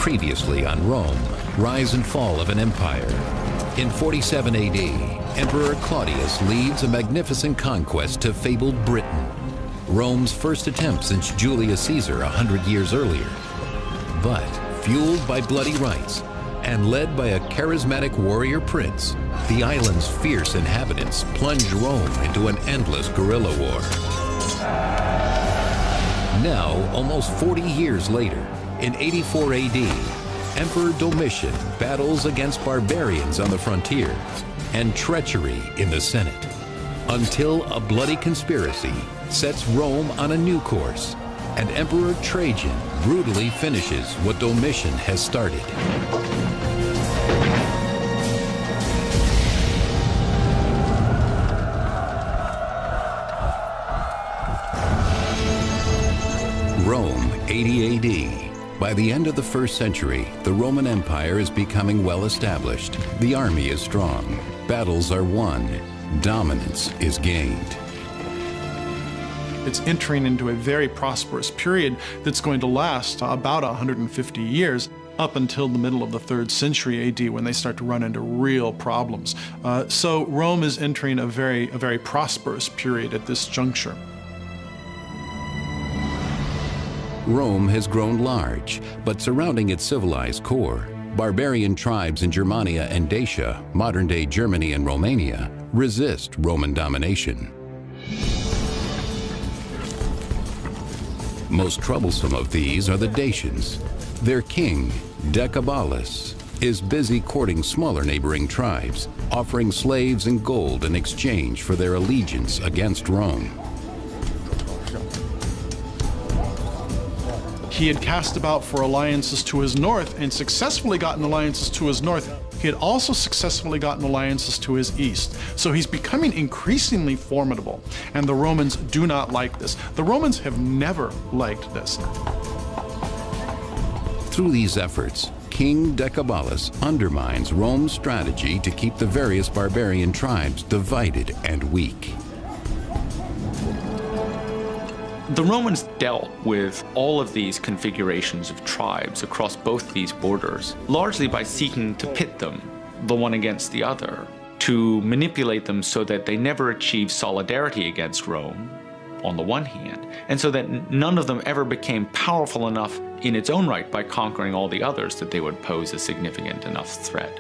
Previously on Rome, rise and fall of an empire. In 47 AD, Emperor Claudius leads a magnificent conquest to fabled Britain, Rome's first attempt since Julius Caesar 100 years earlier. But fueled by bloody rights and led by a charismatic warrior prince, the island's fierce inhabitants plunged Rome into an endless guerrilla war. Now, almost 40 years later, in 84 AD, Emperor Domitian battles against barbarians on the frontier and treachery in the Senate, until a bloody conspiracy sets Rome on a new course, and Emperor Trajan brutally finishes what Domitian has started. Rome, 80 AD. By the end of the 1st century, the Roman Empire is becoming well established. The army is strong. Battles are won. Dominance is gained. It's entering into a very prosperous period that's going to last about 150 years, up until the middle of the 3rd century AD, when they start to run into real problems. So Rome is entering a very prosperous period at this juncture. Rome has grown large, but surrounding its civilized core, barbarian tribes in Germania and Dacia, modern-day Germany and Romania, resist Roman domination. Most troublesome of these are the Dacians. Their king, Decebalus, is busy courting smaller neighboring tribes, offering slaves and gold in exchange for their allegiance against Rome. He had cast about for alliances to his north and successfully gotten alliances to his north. He had also successfully gotten alliances to his east. So he's becoming increasingly formidable, and the Romans do not like this. The Romans have never liked this. Through these efforts, King Decebalus undermines Rome's strategy to keep the various barbarian tribes divided and weak. The Romans dealt with all of these configurations of tribes across both these borders, largely by seeking to pit them, the one against the other, to manipulate them so that they never achieved solidarity against Rome, on the one hand, and so that none of them ever became powerful enough in its own right by conquering all the others that they would pose a significant enough threat.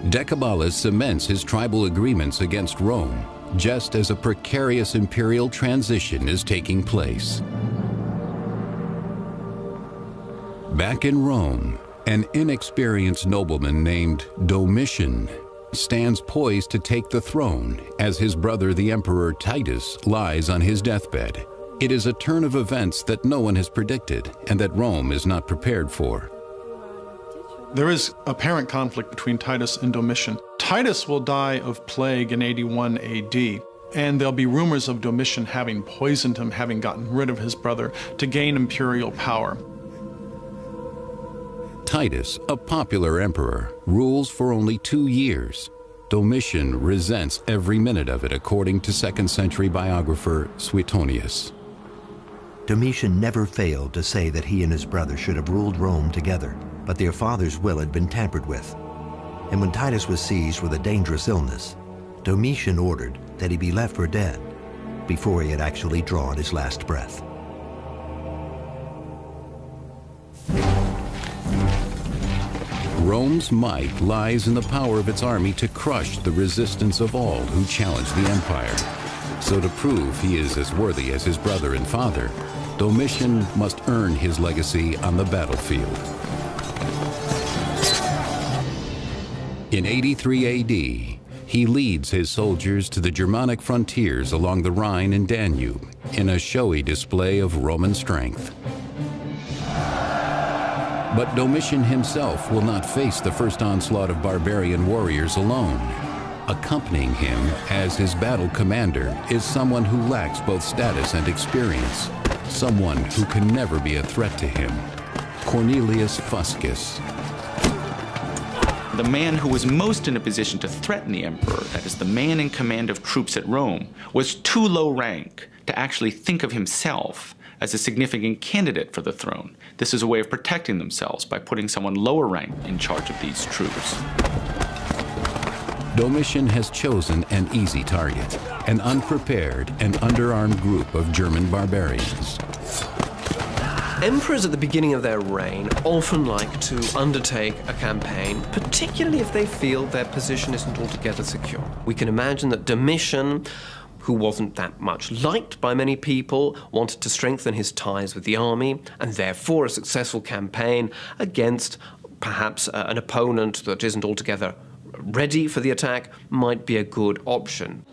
Decebalus cements his tribal agreements against Rome, just as a precarious imperial transition is taking place. Back in Rome, an inexperienced nobleman named Domitian stands poised to take the throne as his brother, the Emperor Titus, lies on his deathbed. It is a turn of events that no one has predicted and that Rome is not prepared for. There is apparent conflict between Titus and Domitian. Titus will die of plague in 81 AD, and there'll be rumors of Domitian having poisoned him, having gotten rid of his brother to gain imperial power. Titus, a popular emperor, rules for only 2 years. Domitian resents every minute of it, according to 2nd century biographer Suetonius. Domitian never failed to say that he and his brother should have ruled Rome together, but their father's will had been tampered with. And when Titus was seized with a dangerous illness, Domitian ordered that he be left for dead before he had actually drawn his last breath. Rome's might lies in the power of its army to crush the resistance of all who challenge the empire. So to prove he is as worthy as his brother and father, Domitian must earn his legacy on the battlefield. In 83 AD, he leads his soldiers to the Germanic frontiers along the Rhine and Danube in a showy display of Roman strength. But Domitian himself will not face the first onslaught of barbarian warriors alone. Accompanying him as his battle commander is someone who lacks both status and experience, someone who can never be a threat to him, Cornelius Fuscus. The man who was most in a position to threaten the emperor, that is, the man in command of troops at Rome, was too low rank to actually think of himself as a significant candidate for the throne. This is a way of protecting themselves by putting someone lower ranked in charge of these troops. Domitian has chosen an easy target, an unprepared and underarmed group of German barbarians. Emperors at the beginning of their reign often like to undertake a campaign, particularly if they feel their position isn't altogether secure. We can imagine that Domitian, who wasn't that much liked by many people, wanted to strengthen his ties with the army, and therefore a successful campaign against perhaps an opponent that isn't altogether ready for the attack might be a good option.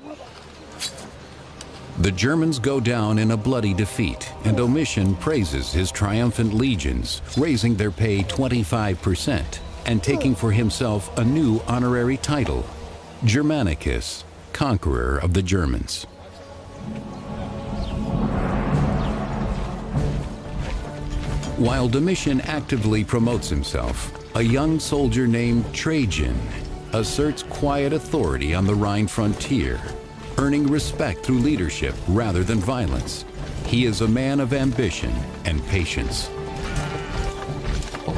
The Germans go down in a bloody defeat, and Domitian praises his triumphant legions, raising their pay 25% and taking for himself a new honorary title, Germanicus, conqueror of the Germans. While Domitian actively promotes himself, a young soldier named Trajan asserts quiet authority on the Rhine frontier, earning respect through leadership rather than violence. He is a man of ambition and patience.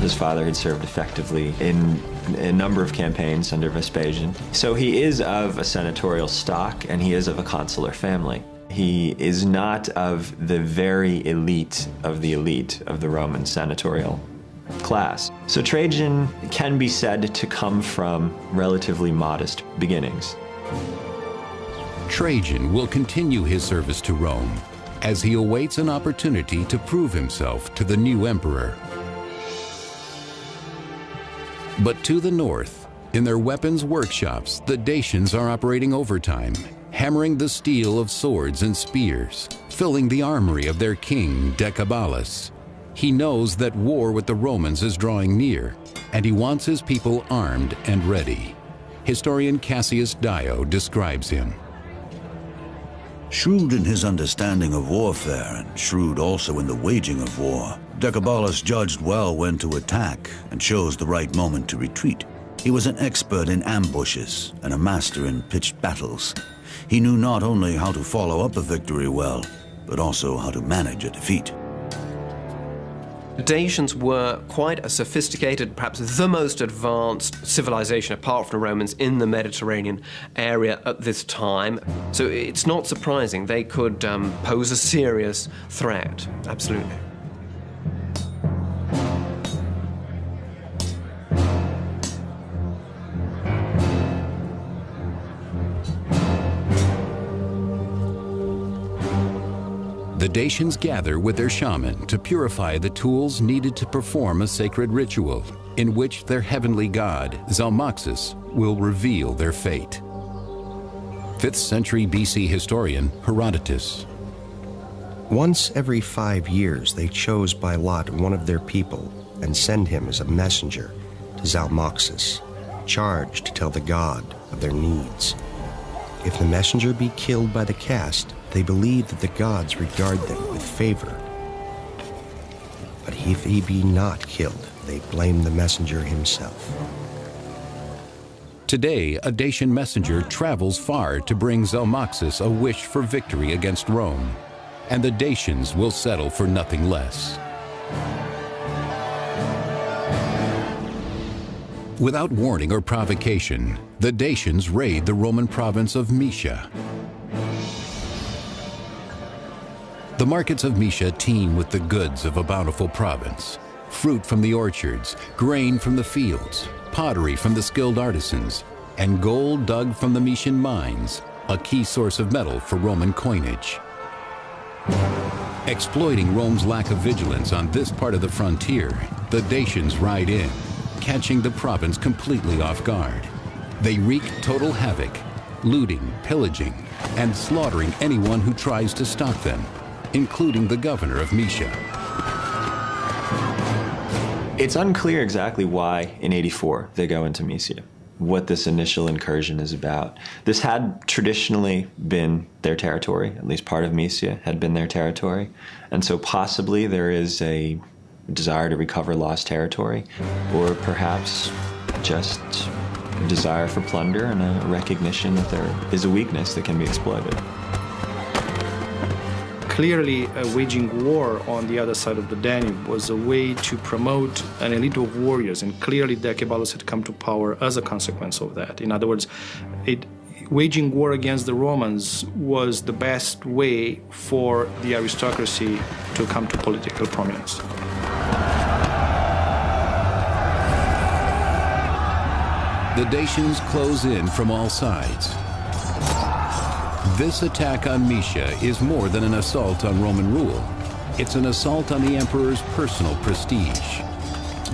His father had served effectively in a number of campaigns under Vespasian. So he is of a senatorial stock, and he is of a consular family. He is not of the very elite of the Roman senatorial class. So Trajan can be said to come from relatively modest beginnings. Trajan will continue his service to Rome as he awaits an opportunity to prove himself to the new emperor. But to the north, in their weapons workshops, the Dacians are operating overtime, hammering the steel of swords and spears, filling the armory of their king, Decebalus. He knows that war with the Romans is drawing near, and he wants his people armed and ready. Historian Cassius Dio describes him. Shrewd in his understanding of warfare, and shrewd also in the waging of war, Decebalus judged well when to attack and chose the right moment to retreat. He was an expert in ambushes and a master in pitched battles. He knew not only how to follow up a victory well, but also how to manage a defeat. The Dacians were quite a sophisticated, perhaps the most advanced civilization apart from the Romans in the Mediterranean area at this time. So it's not surprising they could pose a serious threat, absolutely. The Dacians gather with their shaman to purify the tools needed to perform a sacred ritual in which their heavenly god, Zalmoxis, will reveal their fate. 5th century BC historian Herodotus. Once every 5 years they chose by lot one of their people and send him as a messenger to Zalmoxis, charged to tell the god of their needs. If the messenger be killed by the cast, they believe that the gods regard them with favor. But if he be not killed, they blame the messenger himself. Today, a Dacian messenger travels far to bring Zalmoxis a wish for victory against Rome, and the Dacians will settle for nothing less. Without warning or provocation, the Dacians raid the Roman province of Moesia. The markets of Moesia teem with the goods of a bountiful province. Fruit from the orchards, grain from the fields, pottery from the skilled artisans, and gold dug from the Moesian mines, a key source of metal for Roman coinage. Exploiting Rome's lack of vigilance on this part of the frontier, the Dacians ride in, catching the province completely off guard. They wreak total havoc, looting, pillaging, and slaughtering anyone who tries to stop them, including the governor of Moesia. It's unclear exactly why in 84 they go into Moesia, what this initial incursion is about. This had traditionally been their territory, at least part of Moesia had been their territory, and so possibly there is a desire to recover lost territory, or perhaps just a desire for plunder and a recognition that there is a weakness that can be exploited. Clearly, waging war on the other side of the Danube was a way to promote an elite of warriors, and clearly Decebalus had come to power as a consequence of that. In other words, waging war against the Romans was the best way for the aristocracy to come to political prominence. The Dacians close in from all sides. This attack on Moesia is more than an assault on Roman rule. It's an assault on the emperor's personal prestige.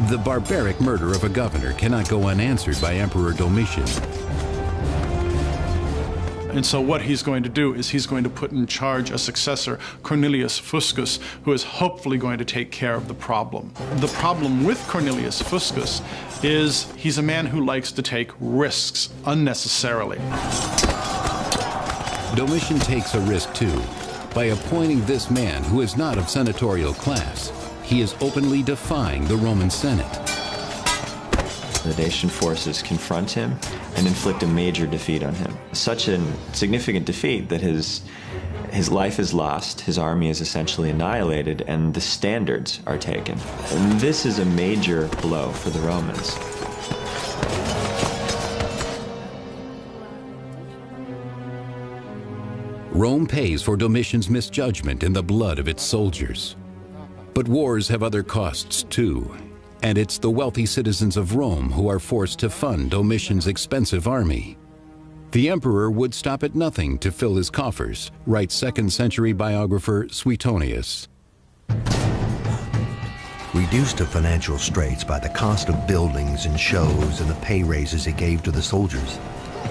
The barbaric murder of a governor cannot go unanswered by Emperor Domitian. And so what he's going to do is he's going to put in charge a successor, Cornelius Fuscus, who is hopefully going to take care of the problem. The problem with Cornelius Fuscus is he's a man who likes to take risks unnecessarily. Domitian takes a risk too. By appointing this man who is not of senatorial class, he is openly defying the Roman Senate. The Dacian forces confront him and inflict a major defeat on him. Such a significant defeat that his life is lost, his army is essentially annihilated, and the standards are taken. And this is a major blow for the Romans. Rome pays for Domitian's misjudgment in the blood of its soldiers. But wars have other costs too, and it's the wealthy citizens of Rome who are forced to fund Domitian's expensive army. The emperor would stop at nothing to fill his coffers, writes 2nd century biographer Suetonius. Reduced to financial straits by the cost of buildings and shows and the pay raises he gave to the soldiers,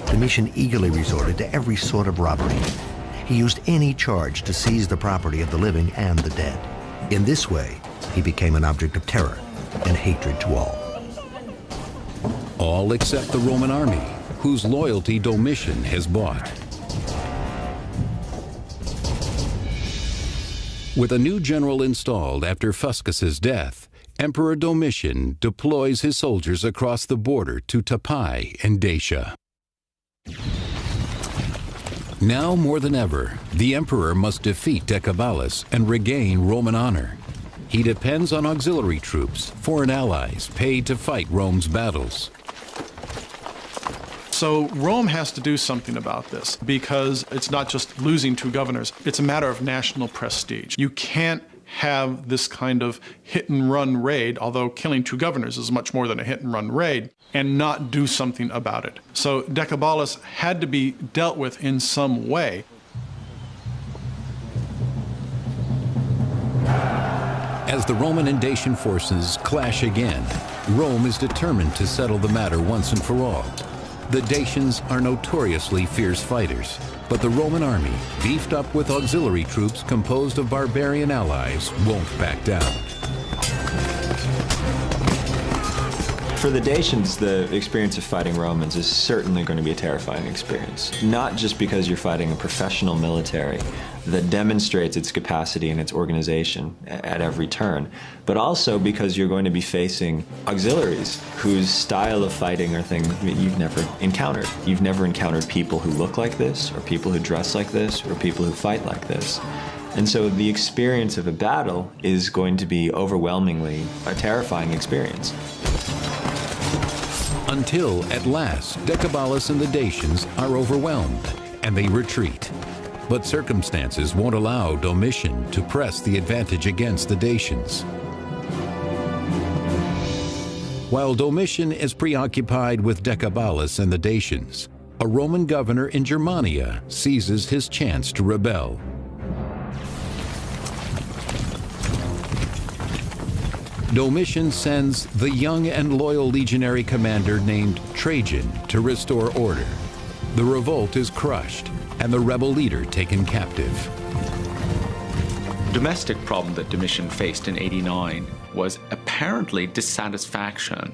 Domitian eagerly resorted to every sort of robbery. He used any charge to seize the property of the living and the dead. In this way, he became an object of terror and hatred to all. All except the Roman army, whose loyalty Domitian has bought. With a new general installed after Fuscus's death, Emperor Domitian deploys his soldiers across the border to Tapai and Dacia. Now more than ever, the emperor must defeat Decebalus and regain Roman honor. He depends on auxiliary troops, foreign allies, paid to fight Rome's battles. So Rome has to do something about this, because it's not just losing 2 governors, it's a matter of national prestige. You can't have this kind of hit-and-run raid, although killing 2 governors is much more than a hit-and-run raid, and not do something about it. So Decebalus had to be dealt with in some way. As the Roman and Dacian forces clash again, Rome is determined to settle the matter once and for all. The Dacians are notoriously fierce fighters, but the Roman army, beefed up with auxiliary troops composed of barbarian allies, won't back down. For the Dacians, the experience of fighting Romans is certainly going to be a terrifying experience. Not just because you're fighting a professional military that demonstrates its capacity and its organization at every turn, but also because you're going to be facing auxiliaries whose style of fighting are things you've never encountered. You've never encountered people who look like this, or people who dress like this, or people who fight like this. And so the experience of a battle is going to be overwhelmingly a terrifying experience. Until, at last, Decebalus and the Dacians are overwhelmed, and they retreat. But circumstances won't allow Domitian to press the advantage against the Dacians. While Domitian is preoccupied with Decebalus and the Dacians, a Roman governor in Germania seizes his chance to rebel. Domitian sends the young and loyal legionary commander named Trajan to restore order. The revolt is crushed, and the rebel leader taken captive. The domestic problem that Domitian faced in 89 was apparently dissatisfaction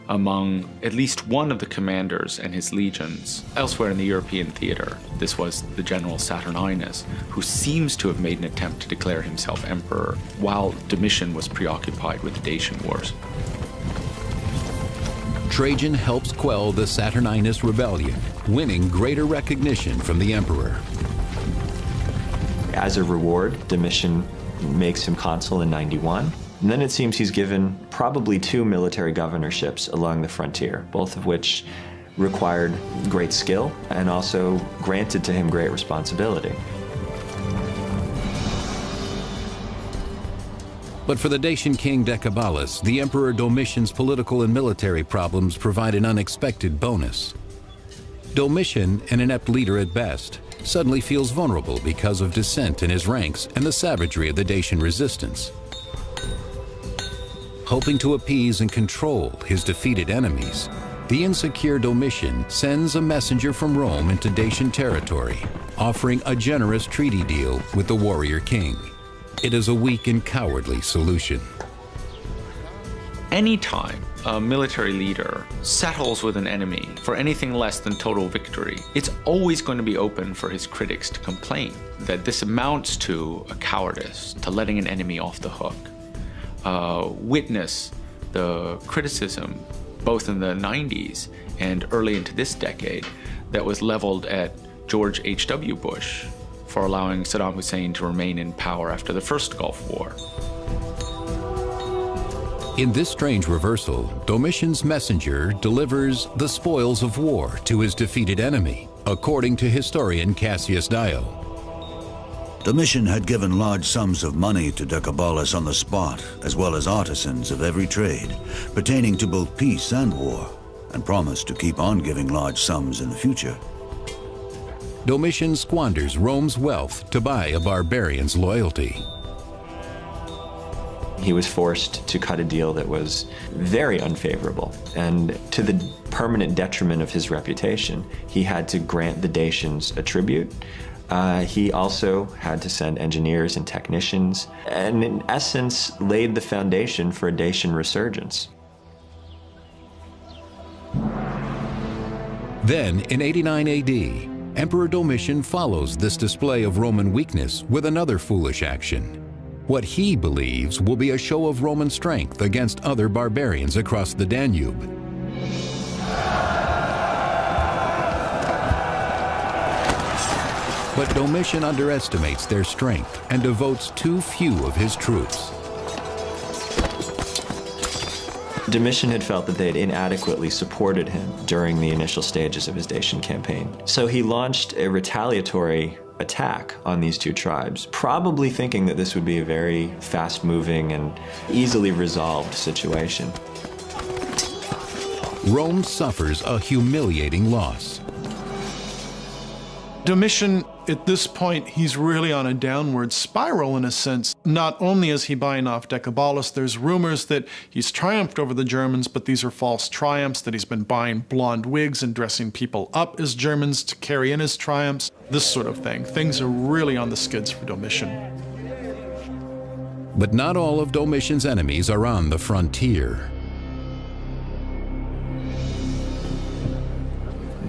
among at least one of the commanders and his legions elsewhere in the European theater. This was the general Saturninus, who seems to have made an attempt to declare himself emperor while Domitian was preoccupied with the Dacian wars. Trajan helps quell the Saturninus rebellion, winning greater recognition from the emperor. As a reward, Domitian makes him consul in 91. And then it seems he's given probably 2 military governorships along the frontier, both of which required great skill and also granted to him great responsibility. But for the Dacian king Decebalus, the Emperor Domitian's political and military problems provide an unexpected bonus. Domitian, an inept leader at best, suddenly feels vulnerable because of dissent in his ranks and the savagery of the Dacian resistance. Hoping to appease and control his defeated enemies, the insecure Domitian sends a messenger from Rome into Dacian territory, offering a generous treaty deal with the warrior king. It is a weak and cowardly solution. Anytime a military leader settles with an enemy for anything less than total victory, it's always going to be open for his critics to complain that this amounts to a cowardice, to letting an enemy off the hook. Witness the criticism, both in the 90s and early into this decade, that was leveled at George H.W. Bush for allowing Saddam Hussein to remain in power after the first Gulf War. In this strange reversal, Domitian's messenger delivers the spoils of war to his defeated enemy, according to historian Cassius Dio. Domitian had given large sums of money to Decebalus on the spot, as well as artisans of every trade, pertaining to both peace and war, and promised to keep on giving large sums in the future. Domitian squanders Rome's wealth to buy a barbarian's loyalty. He was forced to cut a deal that was very unfavorable, and to the permanent detriment of his reputation, he had to grant the Dacians a tribute. He also had to send engineers and technicians, and in essence laid the foundation for a Dacian resurgence. Then, in 89 AD, Emperor Domitian follows this display of Roman weakness with another foolish action. What he believes will be a show of Roman strength against other barbarians across the Danube. But Domitian underestimates their strength and devotes too few of his troops. Domitian had felt that they had inadequately supported him during the initial stages of his Dacian campaign. So he launched a retaliatory attack on these 2 tribes, probably thinking that this would be a very fast-moving and easily resolved situation. Rome suffers a humiliating loss. Domitian, at this point, he's really on a downward spiral in a sense. Not only is he buying off Decebalus, there's rumors that he's triumphed over the Germans, but these are false triumphs, that he's been buying blonde wigs and dressing people up as Germans to carry in his triumphs, this sort of thing. Things are really on the skids for Domitian. But not all of Domitian's enemies are on the frontier.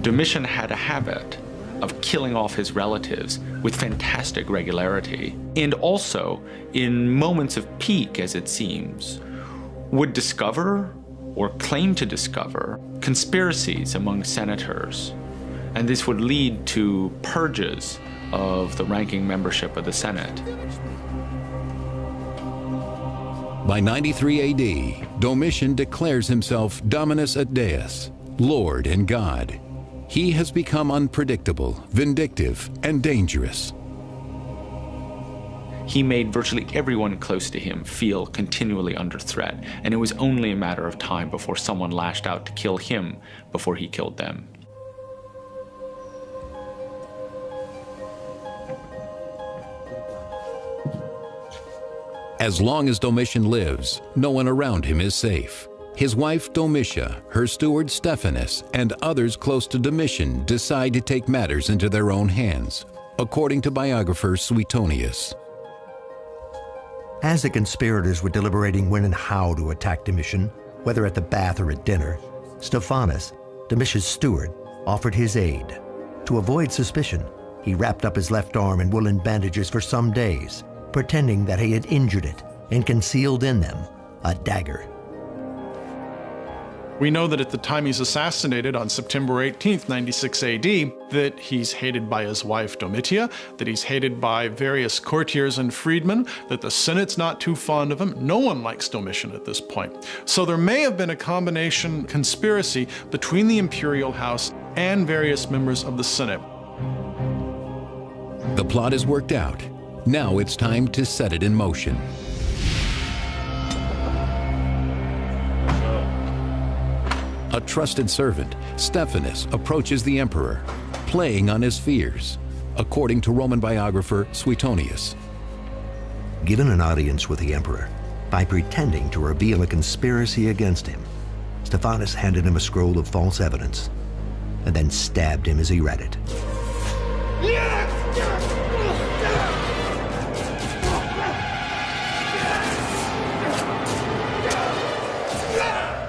Domitian had a habit of killing off his relatives with fantastic regularity, and also, in moments of peak, as it seems, would discover, or claim to discover, conspiracies among senators. And this would lead to purges of the ranking membership of the Senate. By 93 AD, Domitian declares himself Dominus et Deus, Lord and God. He has become unpredictable, vindictive, and dangerous. He made virtually everyone close to him feel continually under threat, and it was only a matter of time before someone lashed out to kill him before he killed them. As long as Domitian lives, no one around him is safe. His wife Domitia, her steward Stephanus, and others close to Domitian decide to take matters into their own hands, according to biographer Suetonius. As the conspirators were deliberating when and how to attack Domitian, whether at the bath or at dinner, Stephanus, Domitian's steward, offered his aid. To avoid suspicion, he wrapped up his left arm in woolen bandages for some days, pretending that he had injured it and concealed in them a dagger. We know that at the time he's assassinated on September 18th, 96 AD, that he's hated by his wife Domitia, that he's hated by various courtiers and freedmen, that the Senate's not too fond of him. No one likes Domitian at this point. So there may have been a combination conspiracy between the imperial house and various members of the Senate. The plot is worked out. Now it's time to set it in motion. A trusted servant, Stephanus, approaches the emperor, playing on his fears, according to Roman biographer Suetonius. Given an audience with the emperor, by pretending to reveal a conspiracy against him, Stephanus handed him a scroll of false evidence and then stabbed him as he read it.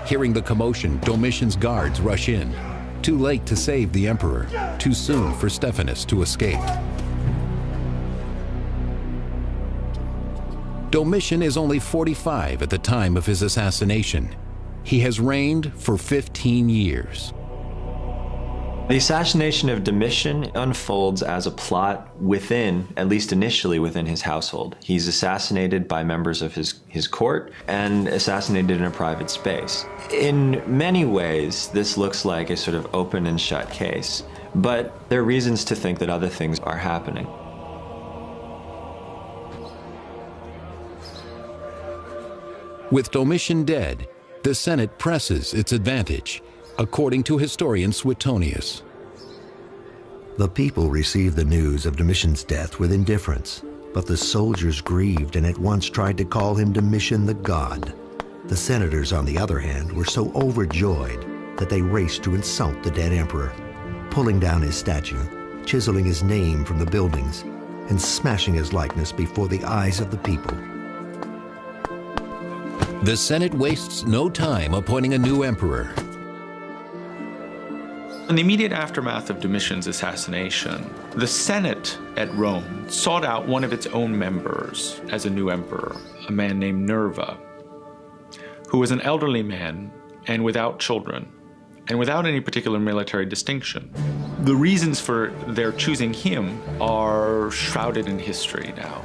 Hearing the commotion, Domitian's guards rush in. Too late to save the emperor, too soon for Stephanus to escape. Domitian is only 45 at the time of his assassination. He has reigned for 15 years. The assassination of Domitian unfolds as a plot within, at least initially within his household. He's assassinated by members of his court and assassinated in a private space. In many ways, this looks like a sort of open and shut case, but there are reasons to think that other things are happening. With Domitian dead, the Senate presses its advantage, according to historian Suetonius. The people received the news of Domitian's death with indifference, but the soldiers grieved and at once tried to call him Domitian the God. The senators, on the other hand, were so overjoyed that they raced to insult the dead emperor, pulling down his statue, chiseling his name from the buildings, and smashing his likeness before the eyes of the people. The Senate wastes no time appointing a new emperor. In the immediate aftermath of Domitian's assassination, the Senate at Rome sought out one of its own members as a new emperor, a man named Nerva, who was an elderly man and without children, and without any particular military distinction. The reasons for their choosing him are shrouded in history now.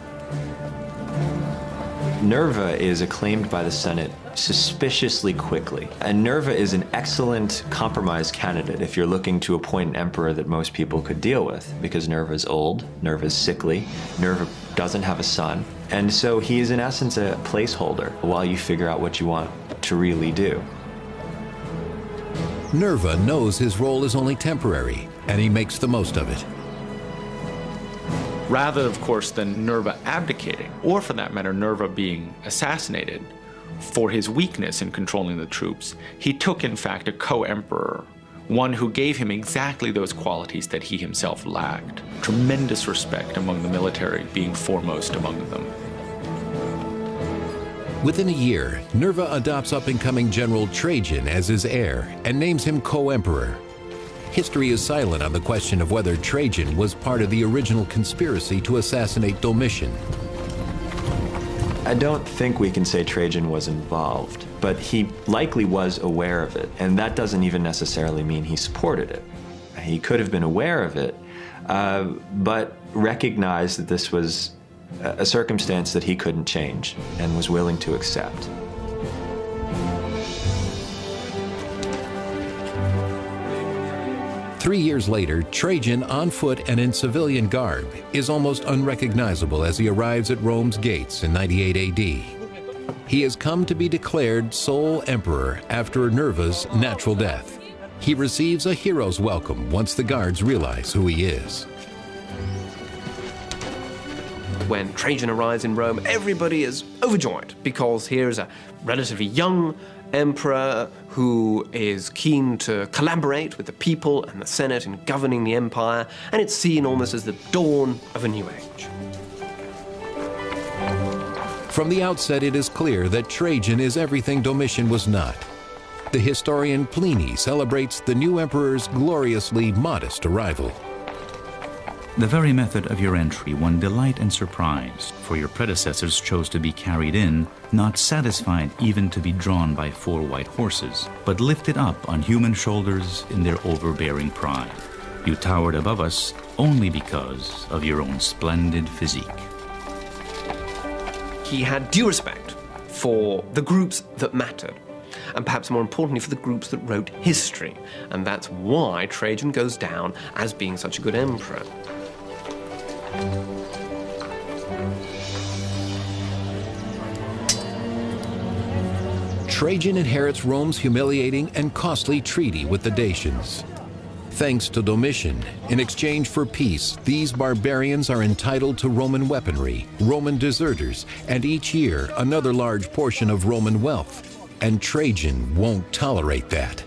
Nerva is acclaimed by the Senate suspiciously quickly. And Nerva is an excellent compromise candidate if you're looking to appoint an emperor that most people could deal with, because Nerva's old, Nerva's sickly, Nerva doesn't have a son, and so he is in essence a placeholder while you figure out what you want to really do. Nerva knows his role is only temporary, and he makes the most of it. Rather, of course, than Nerva abdicating, or for that matter, Nerva being assassinated for his weakness in controlling the troops, he took, in fact, a co-emperor, one who gave him exactly those qualities that he himself lacked. Tremendous respect among the military, being foremost among them. Within a year, Nerva adopts up-and-coming General Trajan as his heir and names him co-emperor. History is silent on the question of whether Trajan was part of the original conspiracy to assassinate Domitian. I don't think we can say Trajan was involved, but he likely was aware of it, and that doesn't even necessarily mean he supported it. He could have been aware of it, but recognized that this was a circumstance that he couldn't change and was willing to accept. Three years later, Trajan, on foot and in civilian garb, is almost unrecognizable as he arrives at Rome's gates in 98 AD. He has come to be declared sole emperor after Nerva's natural death. He receives a hero's welcome once the guards realize who he is. When Trajan arrives in Rome, everybody is overjoyed because here is a relatively young emperor who is keen to collaborate with the people and the Senate in governing the empire, and it's seen almost as the dawn of a new age. From the outset, it is clear that Trajan is everything Domitian was not. The historian Pliny celebrates the new emperor's gloriously modest arrival. The very method of your entry won delight and surprise, for your predecessors chose to be carried in, not satisfied even to be drawn by 4 white horses, but lifted up on human shoulders in their overbearing pride. You towered above us only because of your own splendid physique. He had due respect for the groups that mattered, and perhaps more importantly for the groups that wrote history, and that's why Trajan goes down as being such a good emperor. Trajan inherits Rome's humiliating and costly treaty with the Dacians. Thanks to Domitian, in exchange for peace, these barbarians are entitled to Roman weaponry, Roman deserters, and each year another large portion of Roman wealth. And Trajan won't tolerate that.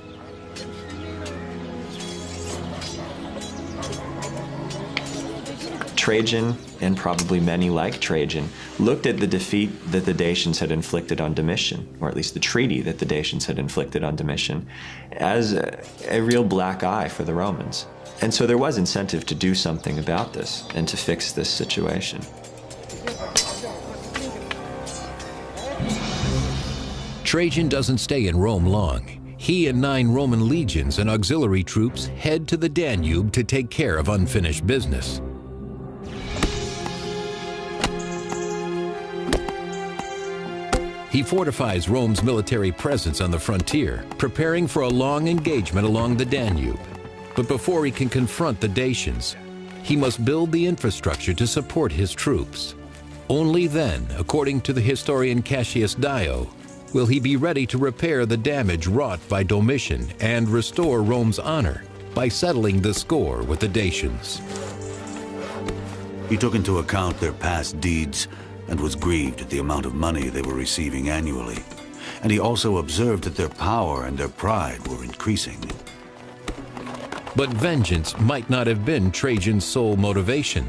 Trajan, and probably many like Trajan, looked at the defeat that the Dacians had inflicted on Domitian, or at least the treaty that the Dacians had inflicted on Domitian, as a real black eye for the Romans. And so there was incentive to do something about this and to fix this situation. Trajan doesn't stay in Rome long. He and 9 Roman legions and auxiliary troops head to the Danube to take care of unfinished business. He fortifies Rome's military presence on the frontier, preparing for a long engagement along the Danube. But before he can confront the Dacians, he must build the infrastructure to support his troops. Only then, according to the historian Cassius Dio, will he be ready to repair the damage wrought by Domitian and restore Rome's honor by settling the score with the Dacians. He took into account their past deeds and was grieved at the amount of money they were receiving annually. And he also observed that their power and their pride were increasing. But vengeance might not have been Trajan's sole motivation.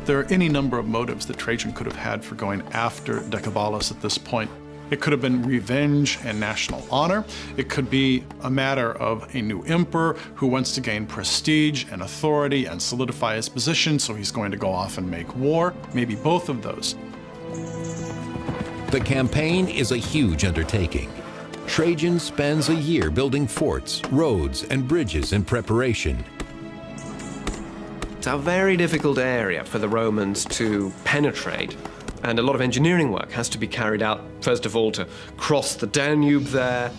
There are any number of motives that Trajan could have had for going after Decebalus at this point. It could have been revenge and national honor. It could be a matter of a new emperor who wants to gain prestige and authority and solidify his position, so he's going to go off and make war. Maybe both of those. The campaign is a huge undertaking. Trajan spends a year building forts, roads, and bridges in preparation. It's a very difficult area for the Romans to penetrate, and a lot of engineering work has to be carried out, first of all, to cross the Danube there.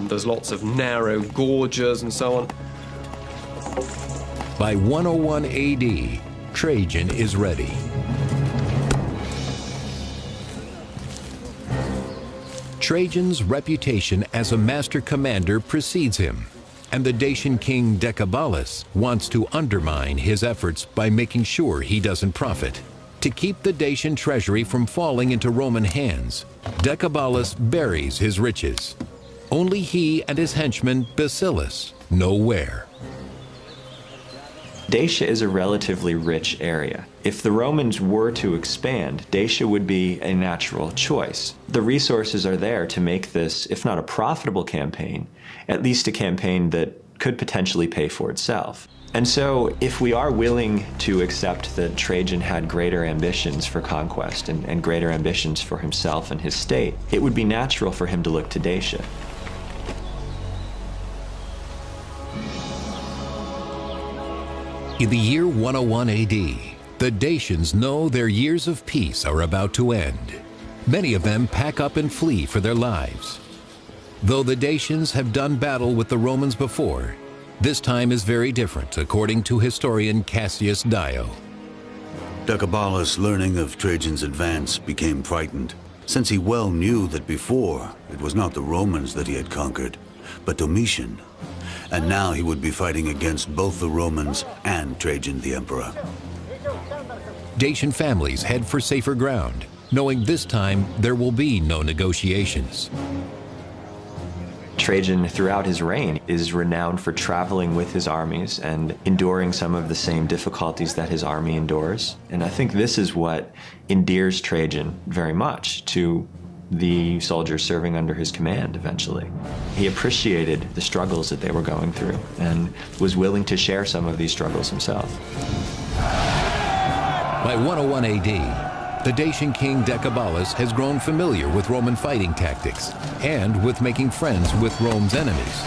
There's lots of narrow gorges and so on. By 101 AD, Trajan is ready. Trajan's reputation as a master commander precedes him, and the Dacian king Decebalus wants to undermine his efforts by making sure he doesn't profit. To keep the Dacian treasury from falling into Roman hands, Decebalus buries his riches. Only he and his henchman Basilis know where. Dacia is a relatively rich area. If the Romans were to expand, Dacia would be a natural choice. The resources are there to make this, if not a profitable campaign, at least a campaign that could potentially pay for itself. And so, if we are willing to accept that Trajan had greater ambitions for conquest and greater ambitions for himself and his state, it would be natural for him to look to Dacia. In the year 101 AD, the Dacians know their years of peace are about to end. Many of them pack up and flee for their lives. Though the Dacians have done battle with the Romans before, this time is very different, according to historian Cassius Dio. Decebalus, learning of Trajan's advance, became frightened, since he well knew that before it was not the Romans that he had conquered, but Domitian. And now he would be fighting against both the Romans and Trajan the emperor. Dacian families head for safer ground, knowing this time there will be no negotiations. Trajan, throughout his reign, is renowned for traveling with his armies and enduring some of the same difficulties that his army endures. And I think this is what endears Trajan very much to the soldiers serving under his command eventually. He appreciated the struggles that they were going through and was willing to share some of these struggles himself. By 101 AD, the Dacian king Decebalus has grown familiar with Roman fighting tactics and with making friends with Rome's enemies.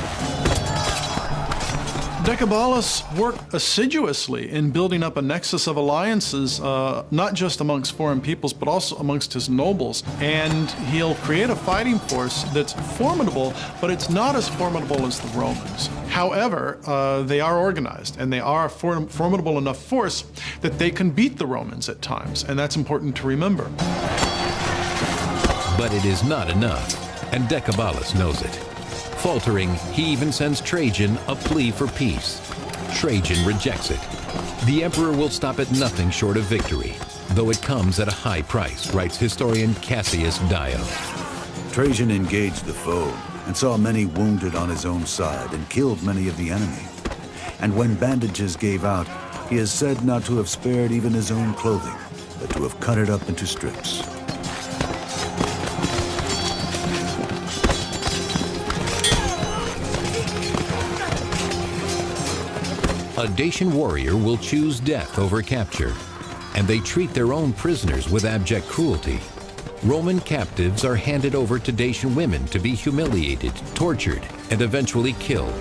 Decebalus worked assiduously in building up a nexus of alliances, not just amongst foreign peoples, but also amongst his nobles. And he'll create a fighting force that's formidable, but it's not as formidable as the Romans. However, they are organized, and they are a formidable enough force that they can beat the Romans at times, and that's important to remember. But it is not enough, and Decebalus knows it. Faltering, he even sends Trajan a plea for peace. Trajan rejects it. The emperor will stop at nothing short of victory, though it comes at a high price, writes historian Cassius Dio. Trajan engaged the foe and saw many wounded on his own side and killed many of the enemy. And when bandages gave out, he is said not to have spared even his own clothing, but to have cut it up into strips. A Dacian warrior will choose death over capture, and they treat their own prisoners with abject cruelty. Roman captives are handed over to Dacian women to be humiliated, tortured, and eventually killed.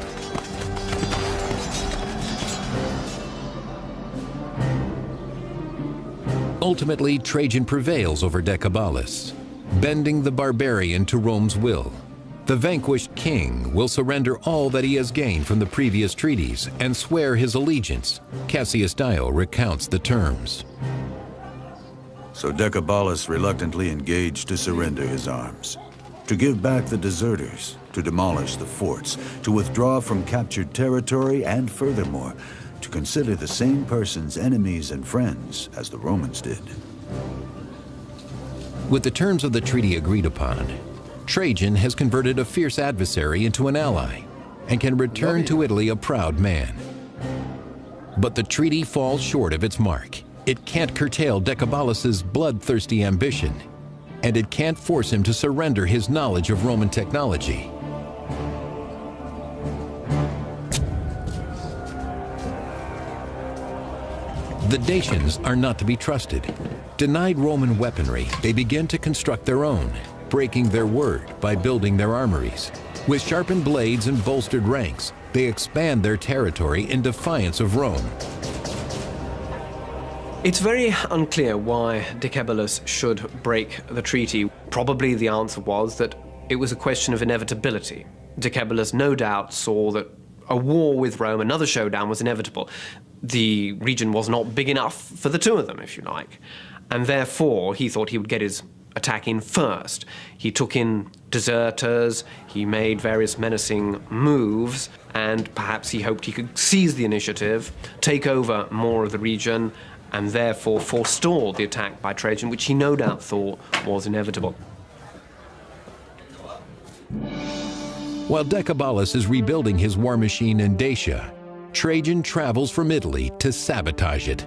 Ultimately, Trajan prevails over Decebalus, bending the barbarian to Rome's will. The vanquished king will surrender all that he has gained from the previous treaties and swear his allegiance. Cassius Dio recounts the terms. So Decebalus reluctantly engaged to surrender his arms, to give back the deserters, to demolish the forts, to withdraw from captured territory, and furthermore, to consider the same persons enemies and friends as the Romans did. With the terms of the treaty agreed upon, Trajan has converted a fierce adversary into an ally and can return to Italy a proud man. But the treaty falls short of its mark. It can't curtail Decebalus's bloodthirsty ambition, and it can't force him to surrender his knowledge of Roman technology. The Dacians are not to be trusted. Denied Roman weaponry, they begin to construct their own, breaking their word by building their armories. With sharpened blades and bolstered ranks, they expand their territory in defiance of Rome. It's very unclear why Decebalus should break the treaty. Probably the answer was that it was a question of inevitability. Decebalus no doubt saw that a war with Rome, another showdown, was inevitable. The region was not big enough for the two of them, if you like. And therefore, he thought he would get his attack in first. He took in deserters, he made various menacing moves, and perhaps he hoped he could seize the initiative, take over more of the region, and therefore forestall the attack by Trajan, which he no doubt thought was inevitable. While Decebalus is rebuilding his war machine in Dacia, Trajan travels from Italy to sabotage it.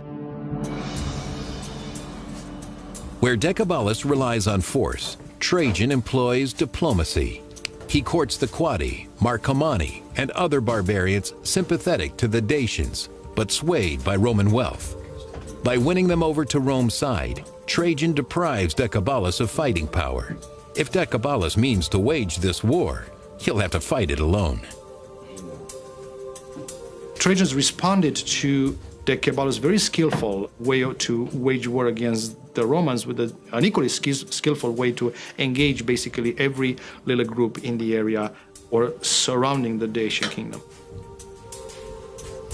Where Decebalus relies on force, Trajan employs diplomacy. He courts the Quadi, Marcomanni, and other barbarians sympathetic to the Dacians, but swayed by Roman wealth. By winning them over to Rome's side, Trajan deprives Decebalus of fighting power. If Decebalus means to wage this war, he'll have to fight it alone. Trajans responded to Decebalus' very skillful way to wage war against the Romans with an equally skillful way to engage basically every little group in the area or surrounding the Dacian kingdom.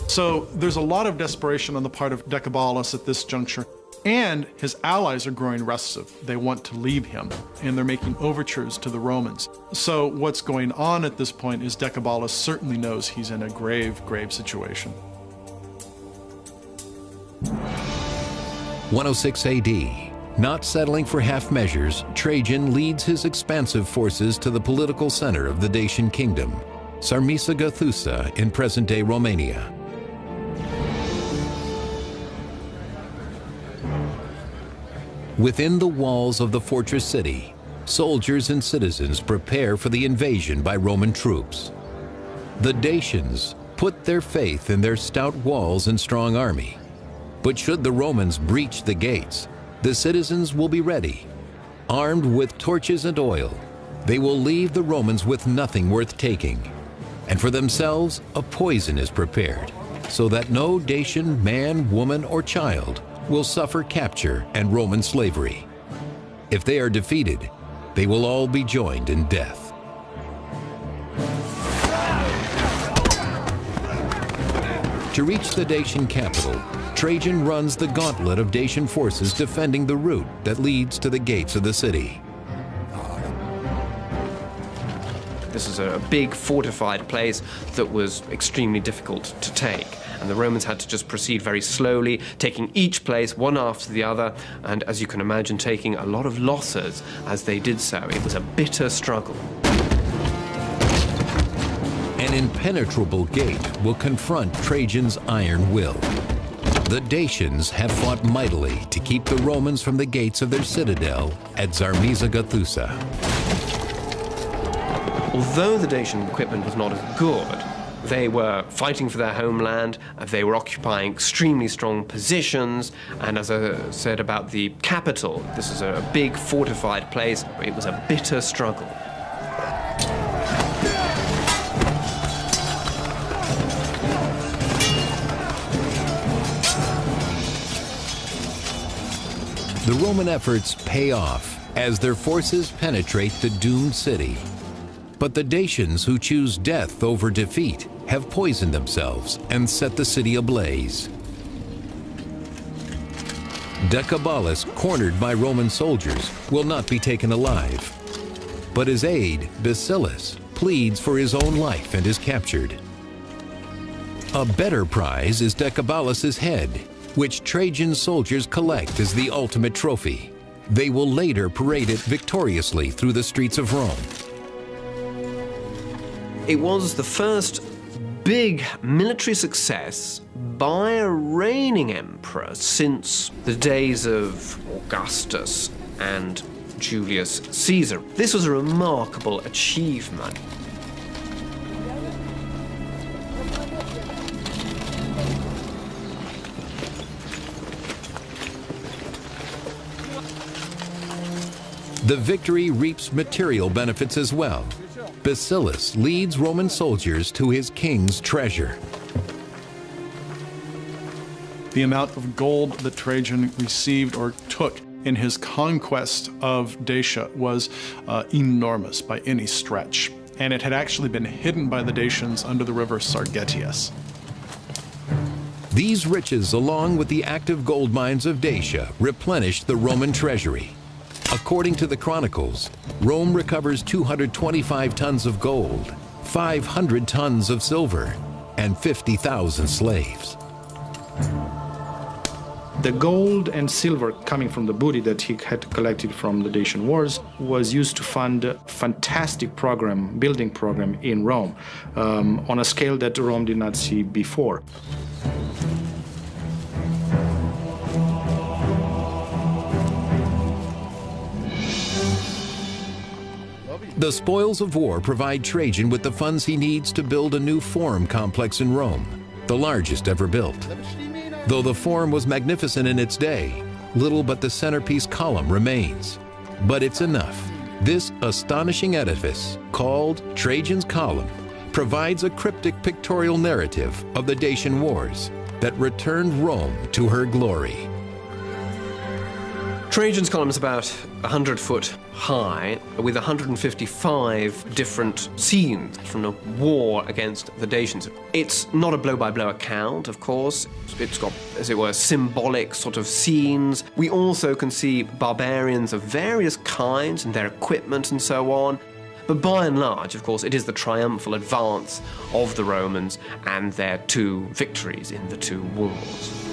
So there's a lot of desperation on the part of Decebalus at this juncture, and his allies are growing restive. They want to leave him, and they're making overtures to the Romans. So what's going on at this point is Decebalus certainly knows he's in a grave, grave situation. 106 AD. Not settling for half measures, Trajan leads his expansive forces to the political center of the Dacian kingdom, Sarmisagathusa in present-day Romania. Within the walls of the fortress city, soldiers and citizens prepare for the invasion by Roman troops. The Dacians put their faith in their stout walls and strong army. But should the Romans breach the gates, the citizens will be ready. Armed with torches and oil, they will leave the Romans with nothing worth taking. And for themselves, a poison is prepared, so that no Dacian man, woman, or child will suffer capture and Roman slavery. If they are defeated, they will all be joined in death. To reach the Dacian capital, Trajan runs the gauntlet of Dacian forces defending the route that leads to the gates of the city. This is a big fortified place that was extremely difficult to take, and the Romans had to just proceed very slowly, taking each place one after the other, and as you can imagine, taking a lot of losses as they did so. It was a bitter struggle. An impenetrable gate will confront Trajan's iron will. The Dacians have fought mightily to keep the Romans from the gates of their citadel at Zarmiza-Gathusa. Although the Dacian equipment was not as good, they were fighting for their homeland, they were occupying extremely strong positions, and as I said about the capital, this is a big fortified place. It was a bitter struggle. The Roman efforts pay off as their forces penetrate the doomed city. But the Dacians who choose death over defeat have poisoned themselves and set the city ablaze. Decebalus, cornered by Roman soldiers, will not be taken alive. But his aide, Bacillus, pleads for his own life and is captured. A better prize is Decebalus's head, which Trajan soldiers collect as the ultimate trophy. They will later parade it victoriously through the streets of Rome. It was the first big military success by a reigning emperor since the days of Augustus and Julius Caesar. This was a remarkable achievement. The victory reaps material benefits as well. Bacillus leads Roman soldiers to his king's treasure. The amount of gold that Trajan received or took in his conquest of Dacia was enormous by any stretch, and it had actually been hidden by the Dacians under the river Sargetius. These riches, along with the active gold mines of Dacia, replenished the Roman treasury. According to the Chronicles, Rome recovers 225 tons of gold, 500 tons of silver, and 50,000 slaves. The gold and silver coming from the booty that he had collected from the Dacian wars was used to fund a fantastic building program in Rome, on a scale that Rome did not see before. The spoils of war provide Trajan with the funds he needs to build a new forum complex in Rome, the largest ever built. Though the forum was magnificent in its day, little but the centerpiece column remains. But it's enough. This astonishing edifice, called Trajan's Column, provides a cryptic pictorial narrative of the Dacian Wars that returned Rome to her glory. Trajan's Column is about 100 foot high, with 155 different scenes from the war against the Dacians. It's not a blow-by-blow account, of course. It's got, as it were, symbolic sort of scenes. We also can see barbarians of various kinds and their equipment and so on. But by and large, of course, it is the triumphal advance of the Romans and their two victories in the two wars.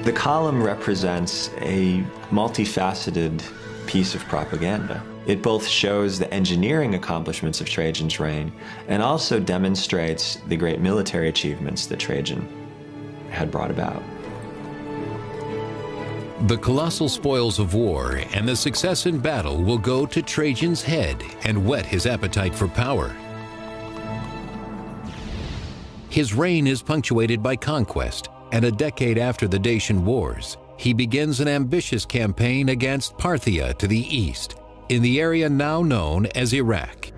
The column represents a multifaceted piece of propaganda. It both shows the engineering accomplishments of Trajan's reign and also demonstrates the great military achievements that Trajan had brought about. The colossal spoils of war and the success in battle will go to Trajan's head and whet his appetite for power. His reign is punctuated by conquest, and a decade after the Dacian Wars, he begins an ambitious campaign against Parthia to the east, in the area now known as Iraq.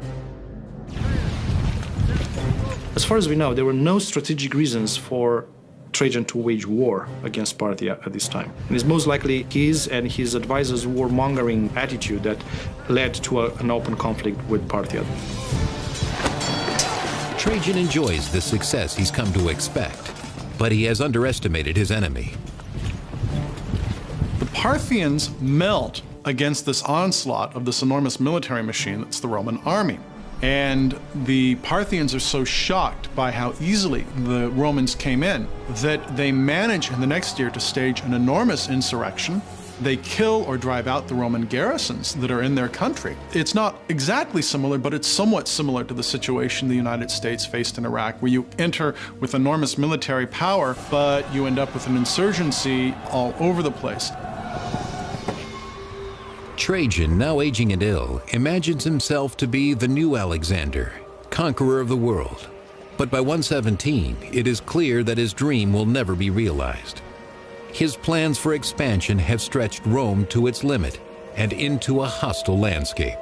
As far as we know, there were no strategic reasons for Trajan to wage war against Parthia at this time. And it's most likely his and his advisors' warmongering attitude that led to an open conflict with Parthia. Trajan enjoys the success he's come to expect, but he has underestimated his enemy. The Parthians melt against this onslaught of this enormous military machine that's the Roman army. And the Parthians are so shocked by how easily the Romans came in that they manage in the next year to stage an enormous insurrection. They kill or drive out the Roman garrisons that are in their country. It's not exactly similar, but it's somewhat similar to the situation the United States faced in Iraq, where you enter with enormous military power, but you end up with an insurgency all over the place. Trajan, now aging and ill, imagines himself to be the new Alexander, conqueror of the world. But by 117, it is clear that his dream will never be realized. His plans for expansion have stretched Rome to its limit and into a hostile landscape.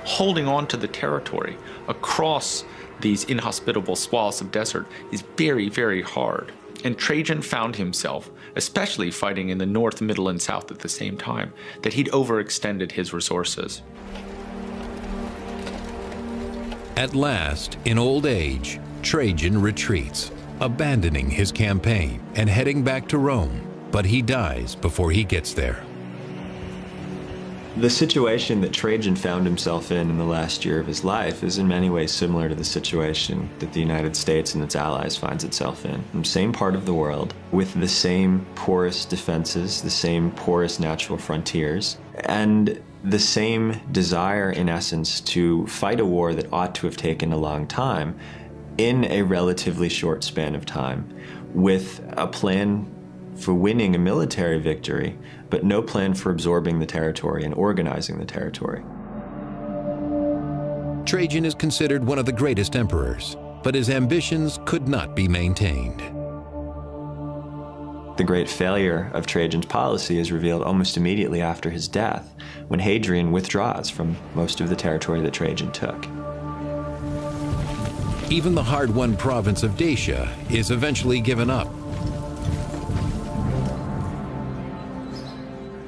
Holding on to the territory across these inhospitable swaths of desert is very, very hard. And Trajan found himself, especially fighting in the north, middle, and south at the same time, that he'd overextended his resources. At last, in old age, Trajan retreats, abandoning his campaign and heading back to Rome, but he dies before he gets there. The situation that Trajan found himself in the last year of his life is in many ways similar to the situation that the United States and its allies finds itself in the same part of the world, with the same porous defenses, the same porous natural frontiers, and the same desire, in essence, to fight a war that ought to have taken a long time in a relatively short span of time, with a plan for winning a military victory, but no plan for absorbing the territory and organizing the territory. Trajan is considered one of the greatest emperors, but his ambitions could not be maintained. The great failure of Trajan's policy is revealed almost immediately after his death, when Hadrian withdraws from most of the territory that Trajan took. Even the hard-won province of Dacia is eventually given up.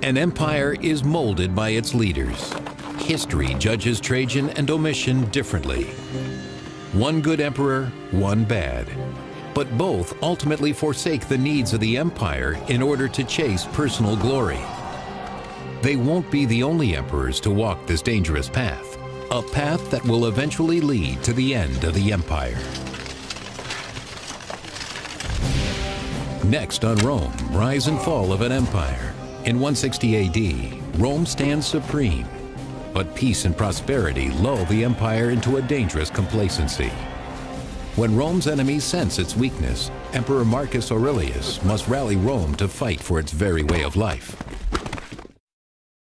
An empire is molded by its leaders. History judges Trajan and Domitian differently. One good emperor, one bad. But both ultimately forsake the needs of the empire in order to chase personal glory. They won't be the only emperors to walk this dangerous path, a path that will eventually lead to the end of the empire. Next on Rome, Rise and Fall of an Empire. In 160 AD, Rome stands supreme, but peace and prosperity lull the empire into a dangerous complacency. When Rome's enemies sense its weakness, Emperor Marcus Aurelius must rally Rome to fight for its very way of life.